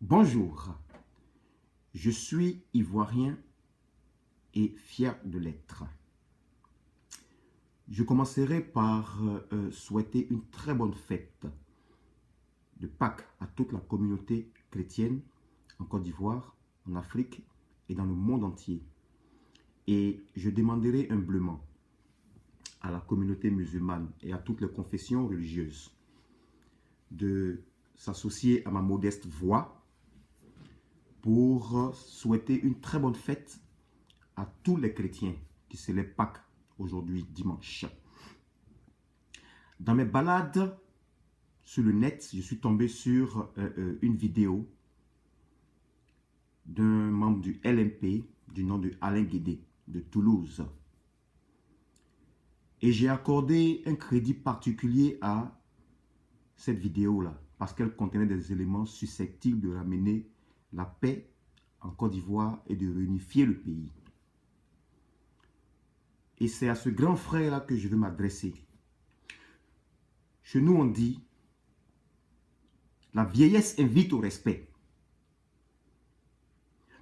Bonjour, je suis ivoirien et fier de l'être. Je commencerai par souhaiter une très bonne fête de Pâques à toute la communauté chrétienne en Côte d'Ivoire, en Afrique et dans le monde entier. Et je demanderai humblement à la communauté musulmane et à toutes les confessions religieuses de s'associer à ma modeste voix pour souhaiter une très bonne fête à tous les chrétiens qui célèbrent Pâques aujourd'hui, dimanche. Dans mes balades sur le net, je suis tombé sur une vidéo d'un membre du LMP du nom de Alain Guédé de Toulouse. Et j'ai accordé un crédit particulier à cette vidéo-là parce qu'elle contenait des éléments susceptibles de ramener la paix en Côte d'Ivoire et de réunifier le pays. Et c'est à ce grand frère-là que je veux m'adresser. Chez nous, on dit, la vieillesse invite au respect.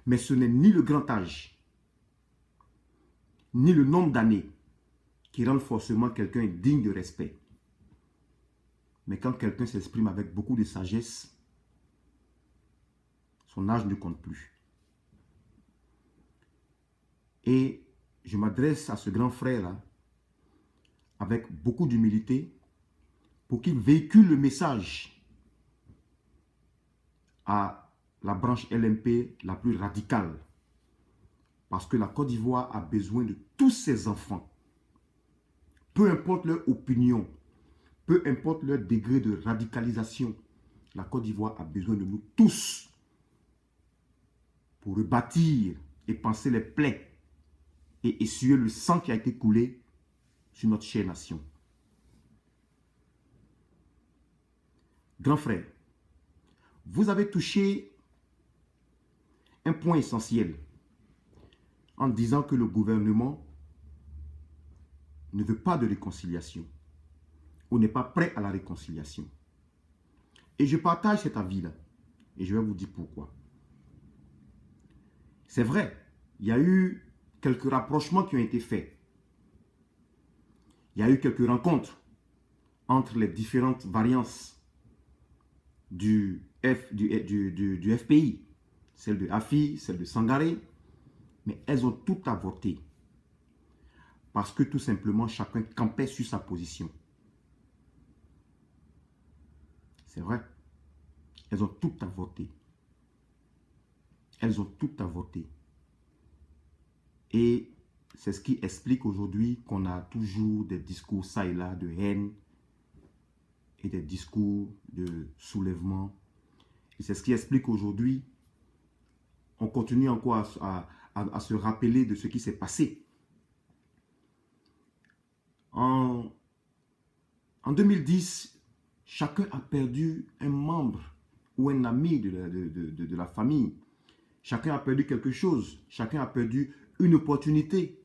Mais ce n'est ni le grand âge, ni le nombre d'années qui rendent forcément quelqu'un digne de respect. Mais quand quelqu'un s'exprime avec beaucoup de sagesse, son âge ne compte plus. Et je m'adresse à ce grand frère-là avec beaucoup d'humilité pour qu'il véhicule le message à la branche LMP la plus radicale. Parce que la Côte d'Ivoire a besoin de tous ses enfants. Peu importe leur opinion, peu importe leur degré de radicalisation, la Côte d'Ivoire a besoin de nous tous pour rebâtir et panser les plaies et essuyer le sang qui a été coulé sur notre chère nation. Grand frère, vous avez touché un point essentiel en disant que le gouvernement ne veut pas de réconciliation ou n'est pas prêt à la réconciliation. Et je partage cet avis-là et je vais vous dire pourquoi. C'est vrai, il y a eu quelques rapprochements qui ont été faits. Il y a eu quelques rencontres entre les différentes variantes du FPI, celle de Afi, celle de Sangaré, mais elles ont toutes avorté parce que tout simplement chacun campait sur sa position. C'est vrai, elles ont toutes avorté. Elles ont toutes avorté. Et c'est ce qui explique aujourd'hui qu'on a toujours des discours ça et là de haine et des discours de soulèvement. Et c'est ce qui explique aujourd'hui, on continue encore à se rappeler de ce qui s'est passé. En 2010, chacun a perdu un membre ou un ami de la famille. Chacun a perdu quelque chose. Chacun a perdu une opportunité.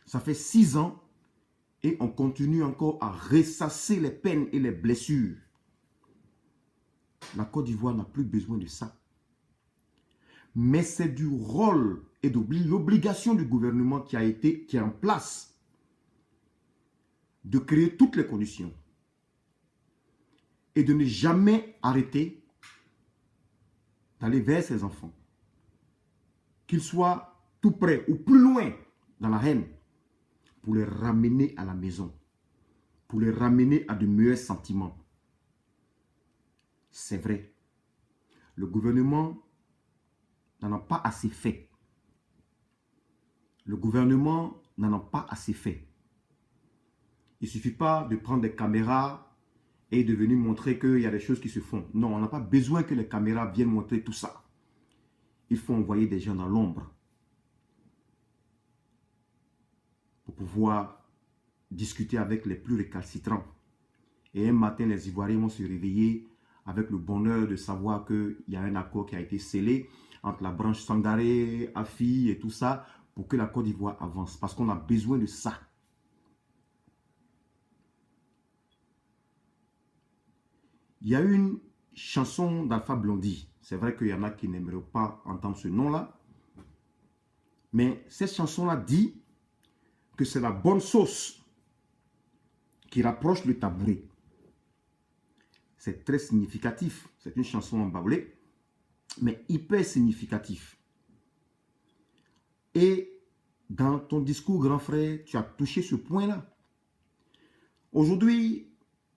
Ça fait 6 ans et on continue encore à ressasser les peines et les blessures. La Côte d'Ivoire n'a plus besoin de ça. Mais c'est du rôle et de l'obligation du gouvernement qui est en place de créer toutes les conditions et de ne jamais arrêter d'aller vers ses enfants. Qu'ils soient tout près ou plus loin dans la haine, pour les ramener à la maison, pour les ramener à de meilleurs sentiments. C'est vrai, le gouvernement n'en a pas assez fait. Le gouvernement n'en a pas assez fait. Il ne suffit pas de prendre des caméras et de venir montrer qu'il y a des choses qui se font. Non, on n'a pas besoin que les caméras viennent montrer tout ça. Il faut envoyer des gens dans l'ombre pour pouvoir discuter avec les plus récalcitrants. Et un matin, les Ivoiriens vont se réveiller avec le bonheur de savoir qu'il y a un accord qui a été scellé entre la branche Sangaré, Afi et tout ça pour que la Côte d'Ivoire avance. Parce qu'on a besoin de ça. Il y a une chanson d'Alpha Blondy. C'est vrai qu'il y en a qui n'aimeraient pas entendre ce nom-là. Mais cette chanson-là dit que c'est la bonne sauce qui rapproche le tabouret. C'est très significatif. C'est une chanson en baoulé, mais hyper significatif. Et dans ton discours, grand frère, tu as touché ce point-là. Aujourd'hui,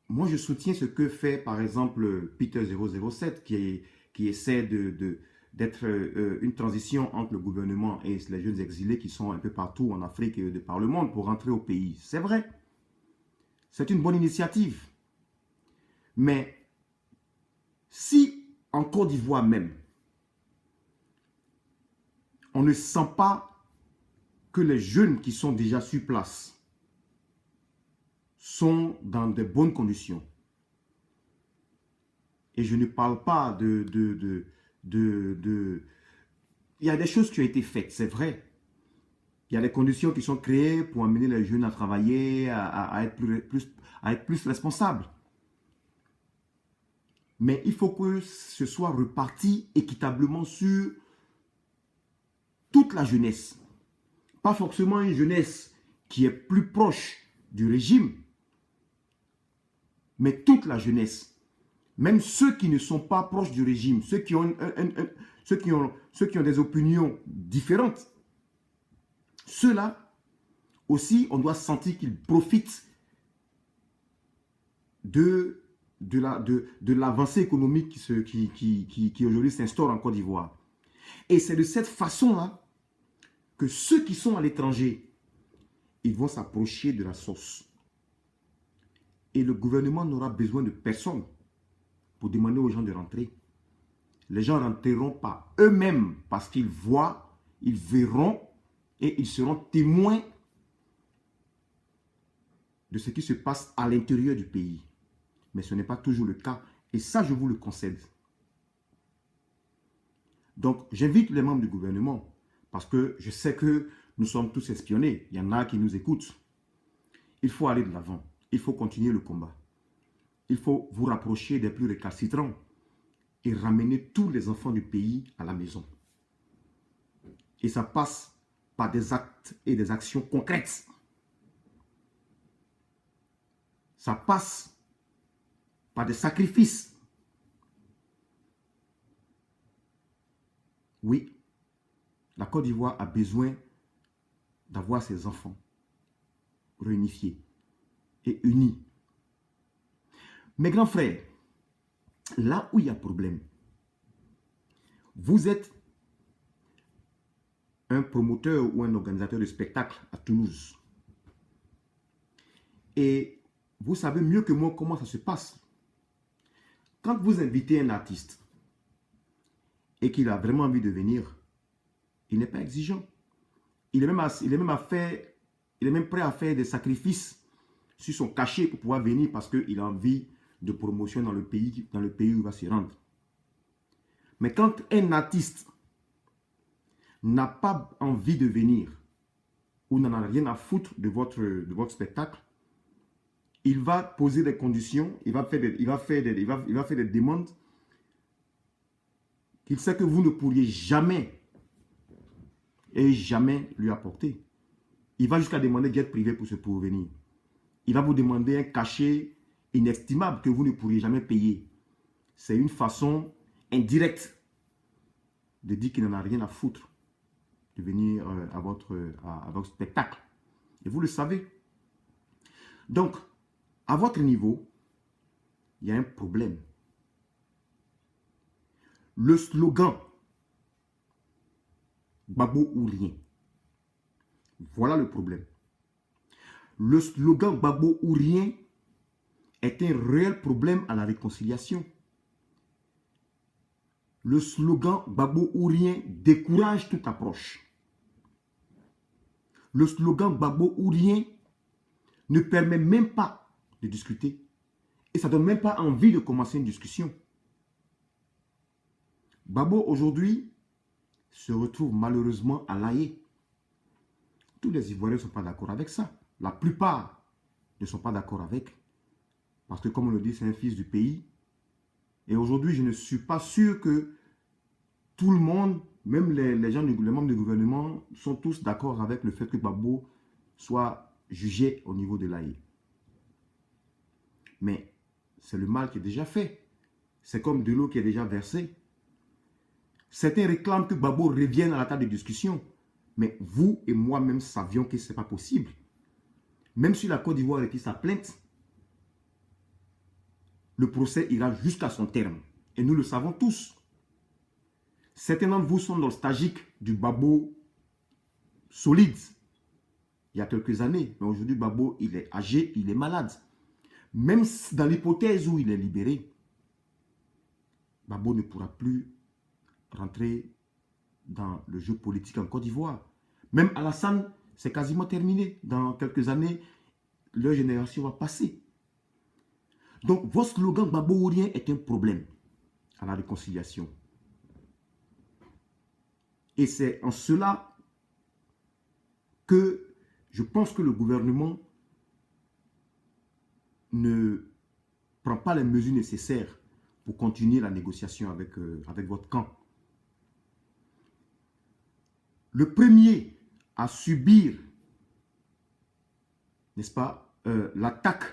moi, je soutiens ce que fait, par exemple, Peter 007, qui essaie d'être une transition entre le gouvernement et les jeunes exilés qui sont un peu partout en Afrique et de par le monde pour rentrer au pays. C'est vrai. C'est une bonne initiative. Mais si en Côte d'Ivoire même, on ne sent pas que les jeunes qui sont déjà sur place sont dans de bonnes conditions. Et je ne parle pas Il y a des choses qui ont été faites, c'est vrai. Il y a des conditions qui sont créées pour amener les jeunes à travailler, à être plus responsables. Mais il faut que ce soit reparti équitablement sur toute la jeunesse. Pas forcément une jeunesse qui est plus proche du régime, mais toute la jeunesse. Même ceux qui ne sont pas proches du régime, ceux qui ont, ceux qui ont des opinions différentes, ceux-là aussi, on doit sentir qu'ils profitent de l'avancée économique qui aujourd'hui s'instaure en Côte d'Ivoire. Et c'est de cette façon-là que ceux qui sont à l'étranger, ils vont s'approcher de la source. Et le gouvernement n'aura besoin de personne pour demander aux gens de rentrer. Les gens rentreront par eux-mêmes parce qu'ils voient, ils verront et ils seront témoins de ce qui se passe à l'intérieur du pays. Mais ce n'est pas toujours le cas. Et ça, je vous le concède. Donc, j'invite les membres du gouvernement, parce que je sais que nous sommes tous espionnés. Il y en a qui nous écoutent. Il faut aller de l'avant. Il faut continuer le combat. Il faut vous rapprocher des plus récalcitrants et ramener tous les enfants du pays à la maison. Et ça passe par des actes et des actions concrètes. Ça passe par des sacrifices. Oui, la Côte d'Ivoire a besoin d'avoir ses enfants réunifiés et unis. Mes grands frères, là où il y a problème, vous êtes un promoteur ou un organisateur de spectacle à Toulouse. Et vous savez mieux que moi comment ça se passe. Quand vous invitez un artiste et qu'il a vraiment envie de venir, il n'est pas exigeant. Il est même prêt à faire des sacrifices sur son cachet pour pouvoir venir parce qu'il a envie de promotion dans le pays où il va se rendre. Mais quand un artiste n'a pas envie de venir ou n'en a rien à foutre de votre spectacle, il va poser des conditions, il va faire des demandes qu'il sait que vous ne pourriez jamais lui apporter. Il va jusqu'à demander jet privé pour venir. Il va vous demander un cachet inestimable que vous ne pourriez jamais payer. C'est une façon indirecte de dire qu'il n'en a rien à foutre de venir à votre spectacle. Et vous le savez. Donc, à votre niveau, il y a un problème. Le slogan Gbagbo ou rien. Voilà le problème. Le slogan Gbagbo ou rien est un réel problème à la réconciliation. Le slogan Gbagbo ou rien décourage toute approche. Le slogan Gbagbo ou rien ne permet même pas de discuter. Et ça ne donne même pas envie de commencer une discussion. Gbagbo aujourd'hui se retrouve malheureusement à La Haye. Tous les Ivoiriens ne sont pas d'accord avec ça. La plupart ne sont pas d'accord avec. Parce que comme on le dit, c'est un fils du pays. Et aujourd'hui, je ne suis pas sûr que tout le monde, même les gens, les membres du gouvernement, sont tous d'accord avec le fait que Gbagbo soit jugé au niveau de l'AE. Mais c'est le mal qui est déjà fait. C'est comme de l'eau qui est déjà versée. Certains réclament que Gbagbo revienne à la table de discussion. Mais vous et moi-même savions que ce n'est pas possible. Même si la Côte d'Ivoire retire sa plainte, le procès ira jusqu'à son terme. Et nous le savons tous. Certains d'entre vous sont nostalgiques du Gbagbo solide. Il y a quelques années. Mais aujourd'hui, Gbagbo, il est âgé, il est malade. Même dans l'hypothèse où il est libéré, Gbagbo ne pourra plus rentrer dans le jeu politique en Côte d'Ivoire. Même Alassane, c'est quasiment terminé. Dans quelques années, leur génération va passer. Donc, votre slogan Gbagbo-Ourien est un problème à la réconciliation. Et c'est en cela que je pense que le gouvernement ne prend pas les mesures nécessaires pour continuer la négociation avec votre camp. Le premier à subir, n'est-ce pas, l'attaque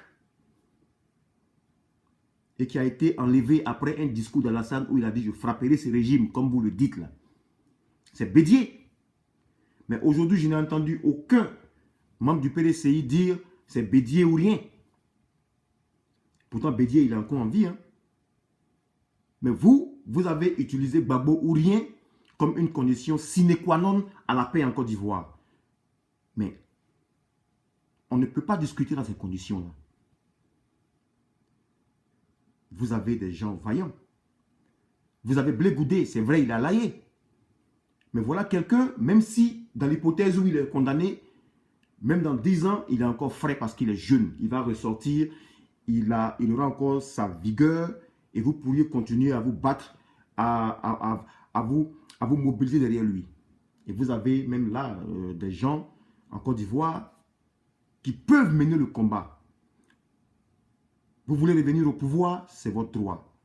et qui a été enlevé après un discours d'Alassane où il a dit « je frapperai ce régime » comme vous le dites là, c'est Bédié. Mais aujourd'hui, je n'ai entendu aucun membre du PDCI dire « c'est Bédié ou rien ». Pourtant, Bédié, il est encore en vie. Hein. Mais vous avez utilisé Gbagbo ou rien comme une condition sine qua non à la paix en Côte d'Ivoire. Mais on ne peut pas discuter dans ces conditions-là. Vous avez des gens vaillants. Vous avez Blé Goudé, c'est vrai, il a laillé. Mais voilà quelqu'un, même si dans l'hypothèse où il est condamné, même dans 10 ans, il est encore frais parce qu'il est jeune. Il va ressortir, il aura encore sa vigueur et vous pourriez continuer à vous battre, à vous mobiliser derrière lui. Et vous avez même là des gens en Côte d'Ivoire qui peuvent mener le combat. Vous voulez revenir au pouvoir, c'est votre droit.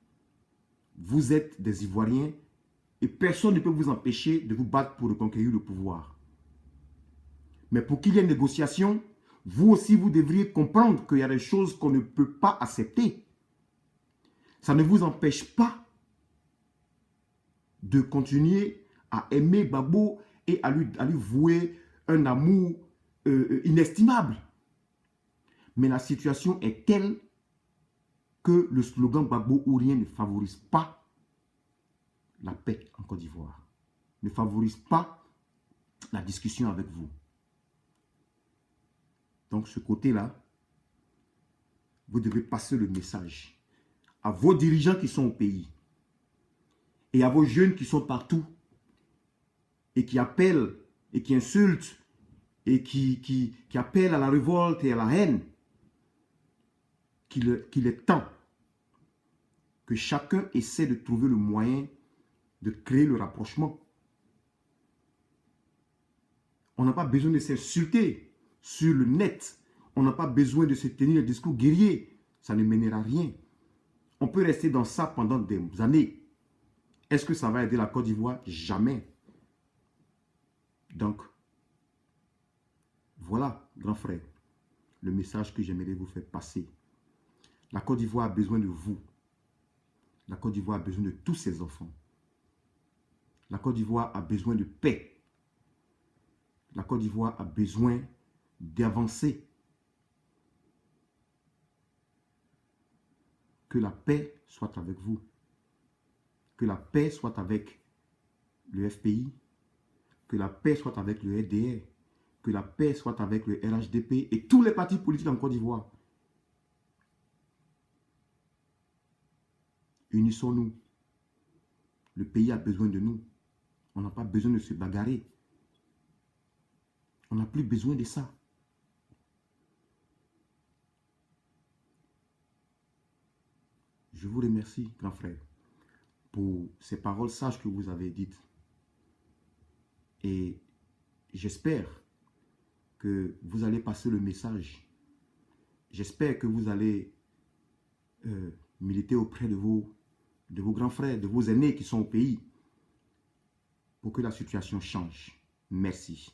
Vous êtes des Ivoiriens et personne ne peut vous empêcher de vous battre pour reconquérir le pouvoir. Mais pour qu'il y ait négociation, vous aussi, vous devriez comprendre qu'il y a des choses qu'on ne peut pas accepter. Ça ne vous empêche pas de continuer à aimer Gbagbo et à lui vouer un amour inestimable. Mais la situation est telle que le slogan Gbagbo ou rien ne favorise pas la paix en Côte d'Ivoire. Ne favorise pas la discussion avec vous. Donc ce côté-là, vous devez passer le message à vos dirigeants qui sont au pays et à vos jeunes qui sont partout et qui appellent et qui insultent et qui appellent à la révolte et à la haine, qu'il est temps que chacun essaie de trouver le moyen de créer le rapprochement. On n'a pas besoin de s'insulter sur le net. On n'a pas besoin de se tenir des discours guerriers. Ça ne mènera à rien. On peut rester dans ça pendant des années. Est-ce que ça va aider la Côte d'Ivoire? Jamais. Donc, voilà, grand frère, le message que j'aimerais vous faire passer. La Côte d'Ivoire a besoin de vous. La Côte d'Ivoire a besoin de tous ses enfants. La Côte d'Ivoire a besoin de paix. La Côte d'Ivoire a besoin d'avancer. Que la paix soit avec vous. Que la paix soit avec le FPI. Que la paix soit avec le RDR. Que la paix soit avec le RHDP et tous les partis politiques en Côte d'Ivoire. Unissons-nous. Le pays a besoin de nous. On n'a pas besoin de se bagarrer. On n'a plus besoin de ça. Je vous remercie, grand frère, pour ces paroles sages que vous avez dites. Et j'espère que vous allez passer le message. J'espère que vous allez militer auprès de vos de vos grands frères, de vos aînés qui sont au pays, pour que la situation change. Merci.